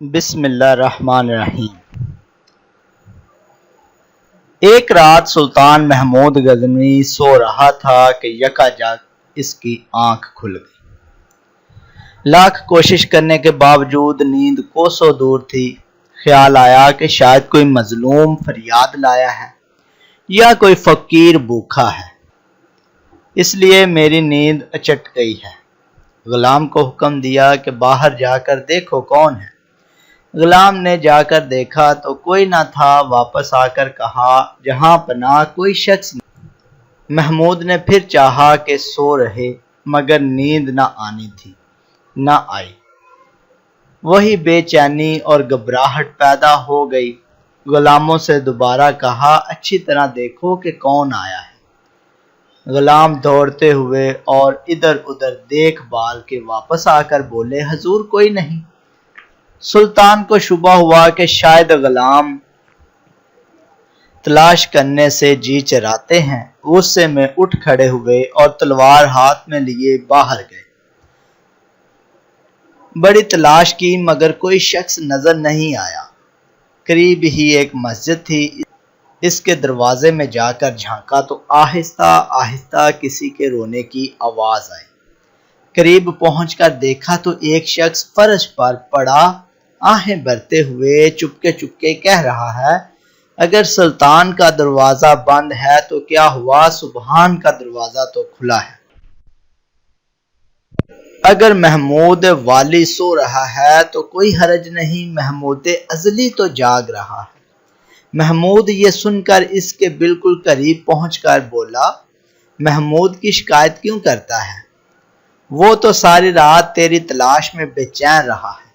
بسم اللہ الرحمن الرحیم۔ ایک رات سلطان محمود غزنوی سو رہا تھا کہ یکاجک اس کی آنکھ کھل گئی۔ لاکھ کوشش کرنے کے باوجود نیند کوسوں دور تھی۔ خیال آیا کہ شاید کوئی مظلوم فریاد لایا ہے یا کوئی فقیر بھوکا ہے، اس لیے میری نیند اچٹ گئی ہے۔ غلام کو حکم دیا کہ باہر جا کر دیکھو کون ہے۔ غلام نے جا کر دیکھا تو کوئی نہ تھا۔ واپس آ کر کہا جہاں پناہ کوئی شخص نہیں۔ محمود نے پھر چاہا کہ سو رہے، مگر نیند نہ آنی تھی، نہ آئی۔ وہی بے چینی اور گھبراہٹ پیدا ہو گئی۔ غلاموں سے دوبارہ کہا اچھی طرح دیکھو کہ کون آیا ہے۔ غلام دوڑتے ہوئے اور ادھر ادھر دیکھ بھال کے واپس آ کر بولے حضور کوئی نہیں۔ سلطان کو شبہ ہوا کہ شاید غلام تلاش کرنے سے جی چراتے ہیں۔ غصے میں اٹھ کھڑے ہوئے اور تلوار ہاتھ میں لیے باہر گئے۔ بڑی تلاش کی مگر کوئی شخص نظر نہیں آیا۔ قریب ہی ایک مسجد تھی، اس کے دروازے میں جا کر جھانکا تو آہستہ آہستہ کسی کے رونے کی آواز آئی۔ قریب پہنچ کر دیکھا تو ایک شخص فرش پر پڑا آہیں بھرتے ہوئے چپکے چپکے کہہ رہا ہے اگر سلطان کا دروازہ بند ہے تو کیا ہوا، سبحان کا دروازہ تو کھلا ہے۔ اگر محمود والی سو رہا ہے تو کوئی حرج نہیں، محمود ازلی تو جاگ رہا ہے۔ محمود یہ سن کر اس کے بالکل قریب پہنچ کر بولا محمود کی شکایت کیوں کرتا ہے؟ وہ تو ساری رات تیری تلاش میں بے چین رہا ہے۔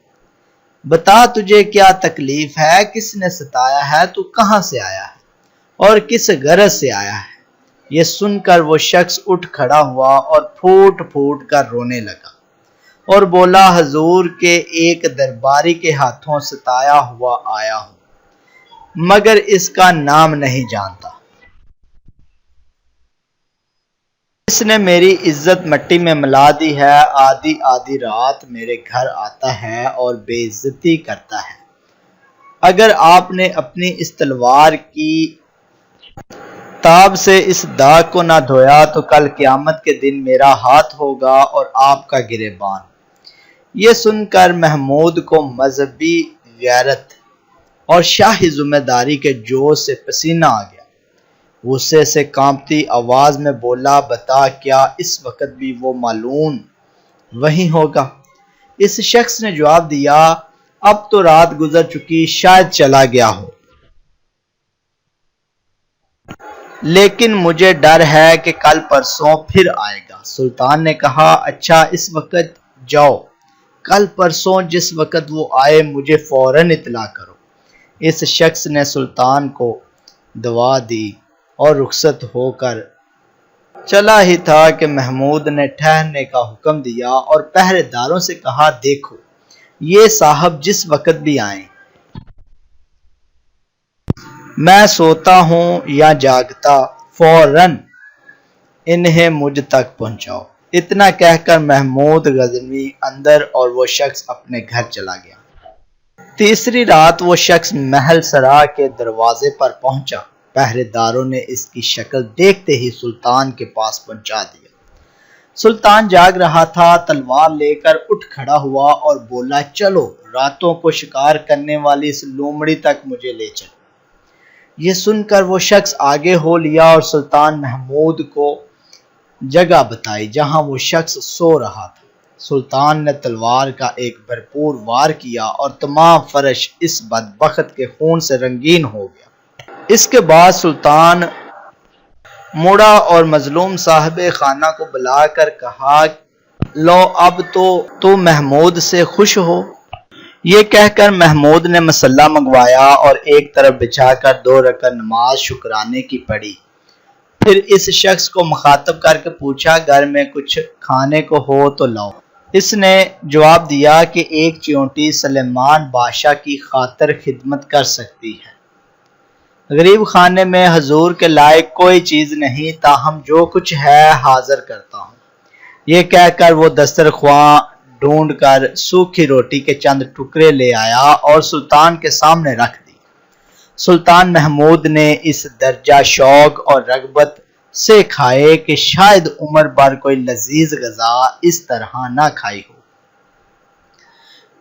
بتا تجھے کیا تکلیف ہے، کس نے ستایا ہے، تو کہاں سے آیا ہے اور کس غرض سے آیا ہے؟ یہ سن کر وہ شخص اٹھ کھڑا ہوا اور پھوٹ پھوٹ کر رونے لگا اور بولا حضور کے ایک درباری کے ہاتھوں ستایا ہوا آیا ہوں، مگر اس کا نام نہیں جانتا۔ اس نے میری عزت مٹی میں ملا دی ہے، آدھی آدھی رات میرے گھر آتا ہے اور بے عزتی کرتا ہے۔ اگر آپ نے اپنی اس تلوار کی تاب سے اس داغ کو نہ دھویا تو کل قیامت کے دن میرا ہاتھ ہوگا اور آپ کا گریبان۔ یہ سن کر محمود کو مذہبی غیرت اور شاہی ذمہ داری کے جوش سے پسینہ آ گیا۔ غصے سے کانپتی آواز میں بولا بتا کیا اس وقت بھی وہ مالون وہیں ہوگا؟ اس شخص نے جواب دیا اب تو رات گزر چکی، شاید چلا گیا ہو، لیکن مجھے ڈر ہے کہ کل پرسوں پھر آئے گا۔ سلطان نے کہا اچھا اس وقت جاؤ، کل پرسوں جس وقت وہ آئے مجھے فوراً اطلاع کرو۔ اس شخص نے سلطان کو دعا دی اور رخصت ہو کر چلا ہی تھا کہ محمود نے ٹھہرنے کا حکم دیا اور پہرے داروں سے کہا دیکھو یہ صاحب جس وقت بھی آئیں، میں سوتا ہوں یا جاگتا، فوراً انہیں مجھ تک پہنچاؤ۔ اتنا کہہ کر محمود غزنوی اندر اور وہ شخص اپنے گھر چلا گیا۔ تیسری رات وہ شخص محل سرا کے دروازے پر پہنچا۔ پہرے داروں نے اس کی شکل دیکھتے ہی سلطان کے پاس پہنچا دیا۔ سلطان جاگ رہا تھا، تلوار لے کر اٹھ کھڑا ہوا اور بولا چلو راتوں کو شکار کرنے والی اس لومڑی تک مجھے لے چلو۔ یہ سن کر وہ شخص آگے ہو لیا اور سلطان محمود کو جگہ بتائی جہاں وہ شخص سو رہا تھا۔ سلطان نے تلوار کا ایک بھرپور وار کیا اور تمام فرش اس بدبخت کے خون سے رنگین ہو گیا۔ اس کے بعد سلطان مڑا اور مظلوم صاحب خانہ کو بلا کر کہا لو اب تو محمود سے خوش ہو۔ یہ کہہ کر محمود نے مصلی منگوایا اور ایک طرف بچھا کر 2 رکعت نماز شکرانے کی پڑھی۔ پھر اس شخص کو مخاطب کر کے پوچھا گھر میں کچھ کھانے کو ہو تو لاؤ۔ اس نے جواب دیا کہ ایک چیونٹی سلیمان بادشاہ کی خاطر خدمت کر سکتی ہے۔ غریب خانے میں حضور کے لائق کوئی چیز نہیں، تاہم جو کچھ ہے حاضر کرتا ہوں۔ یہ کہہ کر وہ دسترخواں ڈھونڈ کر سوکھی روٹی کے چند ٹکڑے لے آیا اور سلطان کے سامنے رکھ دی۔ سلطان محمود نے اس درجہ شوق اور رغبت سے کھائے کہ شاید عمر بھر کوئی لذیذ غذا اس طرح نہ کھائی ہو۔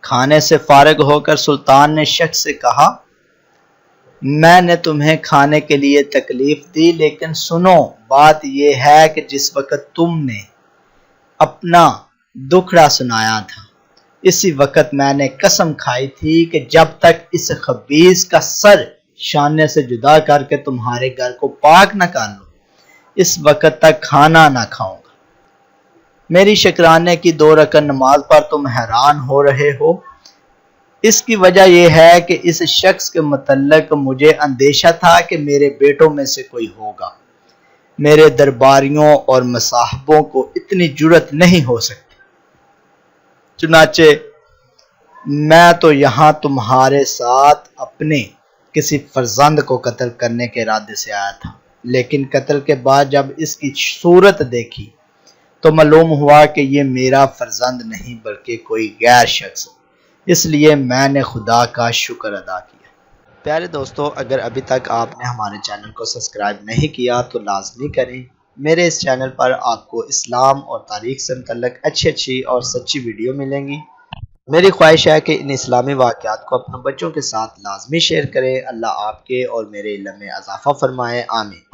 کھانے سے فارغ ہو کر سلطان نے شخص سے کہا، میں نے تمہیں کھانے کے لیے تکلیف دی، لیکن سنو، بات یہ ہے کہ جس وقت تم نے اپنا دکھڑا سنایا تھا، اسی وقت میں نے قسم کھائی تھی کہ جب تک اس خبیث کا سر شانے سے جدا کر کے تمہارے گھر کو پاک نہ کر لو، اس وقت تک کھانا نہ کھاؤں گا۔ میری شکرانے کی 2 رکعت نماز پر تم حیران ہو رہے ہو، اس کی وجہ یہ ہے کہ اس شخص کے متعلق مجھے اندیشہ تھا کہ میرے بیٹوں میں سے کوئی ہوگا۔ میرے درباریوں اور مصاحبوں کو اتنی جرأت نہیں ہو سکتی، چنانچہ میں تو یہاں تمہارے ساتھ اپنے کسی فرزند کو قتل کرنے کے ارادے سے آیا تھا، لیکن قتل کے بعد جب اس کی صورت دیکھی تو معلوم ہوا کہ یہ میرا فرزند نہیں بلکہ کوئی غیر شخص، اس لیے میں نے خدا کا شکر ادا کیا۔ پیارے دوستو، اگر ابھی تک آپ نے ہمارے چینل کو سبسکرائب نہیں کیا تو لازمی کریں۔ میرے اس چینل پر آپ کو اسلام اور تاریخ سے متعلق اچھی اور سچی ویڈیو ملیں گی۔ میری خواہش ہے کہ ان اسلامی واقعات کو اپنے بچوں کے ساتھ لازمی شیئر کریں۔ اللہ آپ کے اور میرے علم میں اضافہ فرمائے، آمین۔